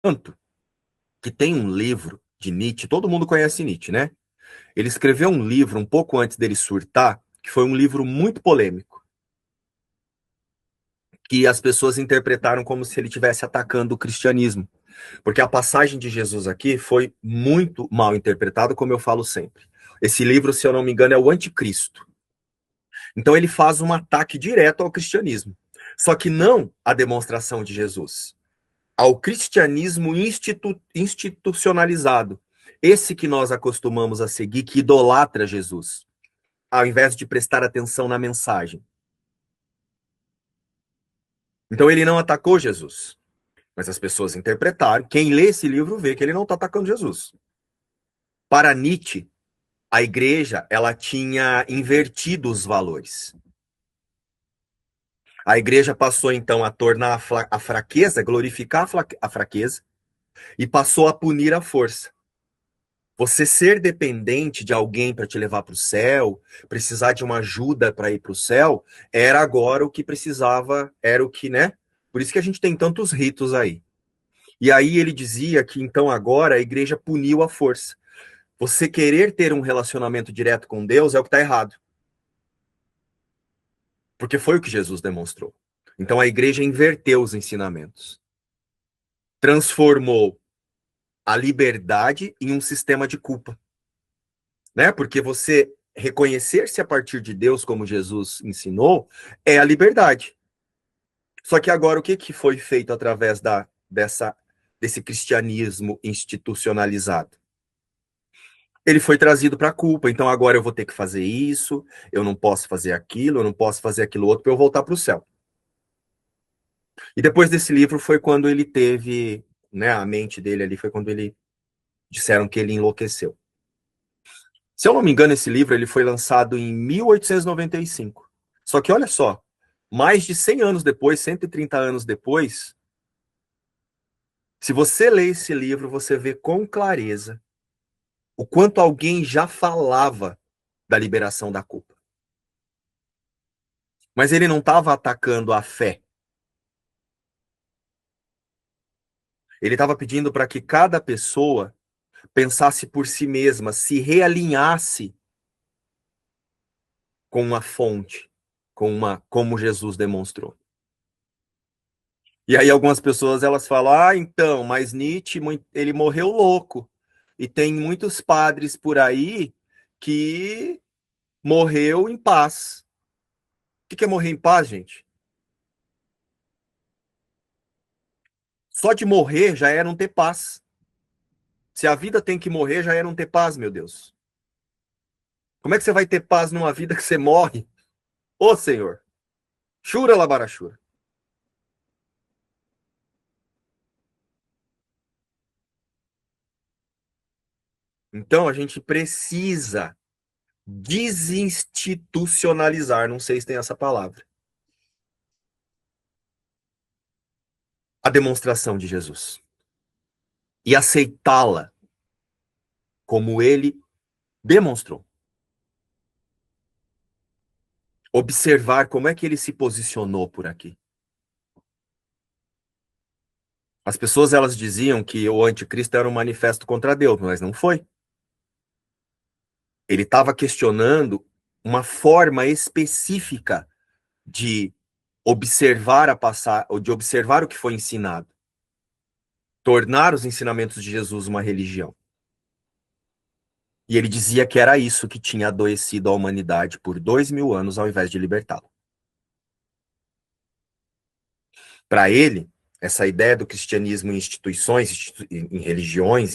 Tanto que tem um livro de Nietzsche, todo mundo conhece Nietzsche, né? Ele escreveu um livro um pouco antes dele surtar, que foi um livro muito polêmico, que as pessoas interpretaram como se ele estivesse atacando o cristianismo. Porque a passagem de Jesus aqui foi muito mal interpretada, como eu falo sempre. Esse livro, se eu não me engano, é o Anticristo. Então ele faz um ataque direto ao cristianismo. Só que não a demonstração de Jesus, ao cristianismo institucionalizado. Esse que nós acostumamos a seguir, que idolatra Jesus, ao invés de prestar atenção na mensagem. Então ele não atacou Jesus, mas as pessoas interpretaram. Quem lê esse livro vê que ele não está atacando Jesus. Para Nietzsche, a igreja ela tinha invertido os valores. A igreja passou então a tornar a fraqueza, glorificar a fraqueza, e passou a punir a força. Você ser dependente de alguém para te levar para o céu, precisar de uma ajuda para ir para o céu, era agora o que precisava, era o que, né? Por isso que a gente tem tantos ritos aí. E aí ele dizia que então agora a igreja puniu a força. Você querer ter um relacionamento direto com Deus é o que está errado. Porque foi o que Jesus demonstrou. Então a igreja inverteu os ensinamentos. Transformou a liberdade em um sistema de culpa. Né? Porque você reconhecer-se a partir de Deus, como Jesus ensinou, é a liberdade. Só que agora o que, que foi feito através desse cristianismo institucionalizado? Ele foi trazido para a culpa. Então agora eu vou ter que fazer isso, eu não posso fazer aquilo, eu não posso fazer aquilo outro para eu voltar para o céu. E depois desse livro foi quando ele teve, né, a mente dele ali, foi quando ele disseram que ele enlouqueceu. Se eu não me engano, esse livro ele foi lançado em 1895. Só que olha só, mais de 100 anos depois, 130 anos depois, se você lê esse livro, você vê com clareza o quanto alguém já falava da liberação da culpa. Mas ele não estava atacando a fé. Ele estava pedindo para que cada pessoa pensasse por si mesma, se realinhasse com uma fonte, como Jesus demonstrou. E aí algumas pessoas elas falam: "Ah, então, mas Nietzsche, ele morreu louco. E tem muitos padres por aí que morreu em paz." O que é morrer em paz, gente? Só de morrer já é não ter paz. Se a vida tem que morrer, já é não ter paz, meu Deus. Como é que você vai ter paz numa vida que você morre? Ô, Senhor, chura labarachura. Então a gente precisa desinstitucionalizar, não sei se tem essa palavra, a demonstração de Jesus e aceitá-la como ele demonstrou. Observar como é que ele se posicionou por aqui. As pessoas elas diziam que o anticristo era um manifesto contra Deus, mas não foi. Ele estava questionando uma forma específica de observar a passar, ou de observar o que foi ensinado, tornar os ensinamentos de Jesus uma religião. E ele dizia que era isso que tinha adoecido a humanidade por 2000 anos, ao invés de libertá-la. Para ele, essa ideia do cristianismo em instituições, em religiões,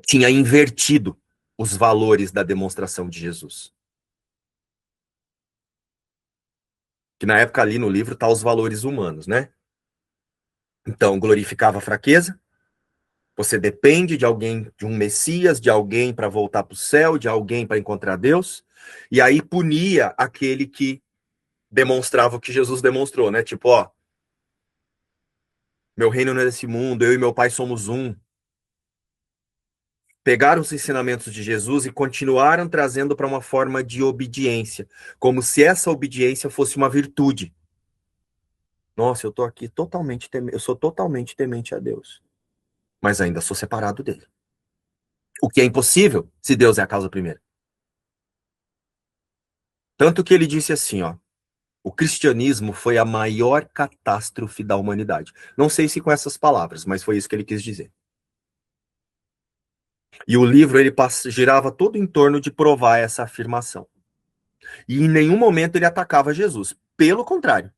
tinha invertido os valores da demonstração de Jesus. Que na época ali no livro tá os valores humanos, né? Então, glorificava a fraqueza, você depende de alguém, de um Messias, de alguém para voltar para o céu, de alguém para encontrar Deus, e aí punia aquele que demonstrava o que Jesus demonstrou, né? Tipo, ó, meu reino não é desse mundo, eu e meu pai somos um. Pegaram os ensinamentos de Jesus e continuaram trazendo para uma forma de obediência, como se essa obediência fosse uma virtude. Nossa, eu tô aqui totalmente eu sou totalmente temente a Deus, mas ainda sou separado dele. O que é impossível se Deus é a causa primeira. Tanto que ele disse assim, ó, o cristianismo foi a maior catástrofe da humanidade. Não sei se com essas palavras, mas foi isso que ele quis dizer. E o livro ele girava todo em torno de provar essa afirmação. E em nenhum momento ele atacava Jesus. Pelo contrário,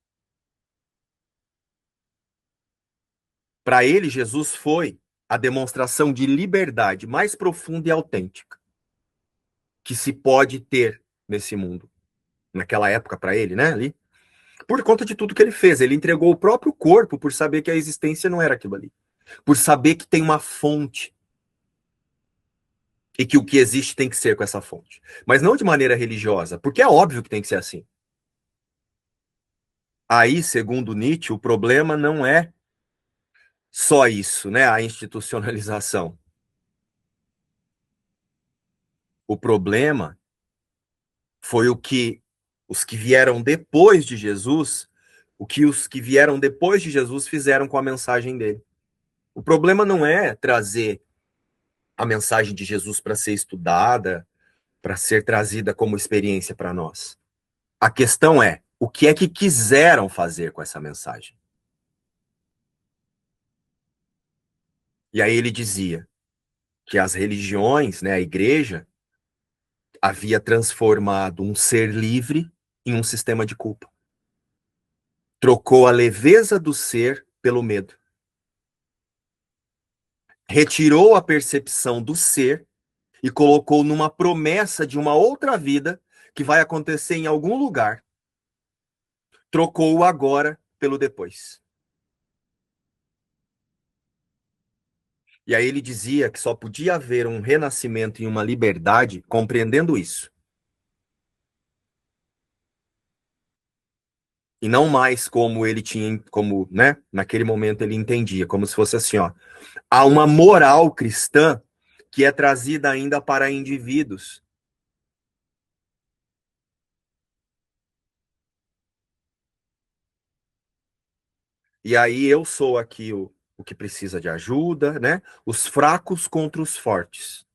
para ele Jesus foi a demonstração de liberdade mais profunda e autêntica que se pode ter nesse mundo. Naquela época para ele, né, ali. Por conta de tudo que ele fez, ele entregou o próprio corpo por saber que a existência não era aquilo ali. Por saber que tem uma fonte e que o que existe tem que ser com essa fonte. Mas não de maneira religiosa, porque é óbvio que tem que ser assim. Aí, segundo Nietzsche, o problema não é só isso, né? A institucionalização. O problema foi o que os que vieram depois de Jesus, o que os que vieram depois de Jesus fizeram com a mensagem dele. O problema não é trazer a mensagem de Jesus para ser estudada, para ser trazida como experiência para nós. A questão é, o que é que quiseram fazer com essa mensagem? E aí ele dizia que as religiões, né, a igreja, havia transformado um ser livre em um sistema de culpa. Trocou a leveza do ser pelo medo. Retirou a percepção do ser e colocou numa promessa de uma outra vida que vai acontecer em algum lugar. Trocou o agora pelo depois. E aí ele dizia que só podia haver um renascimento e uma liberdade compreendendo isso. E não mais como ele tinha, como, né, naquele momento ele entendia, como se fosse assim, ó, há uma moral cristã que é trazida ainda para indivíduos. E aí eu sou aqui o que precisa de ajuda, né? Os fracos contra os fortes.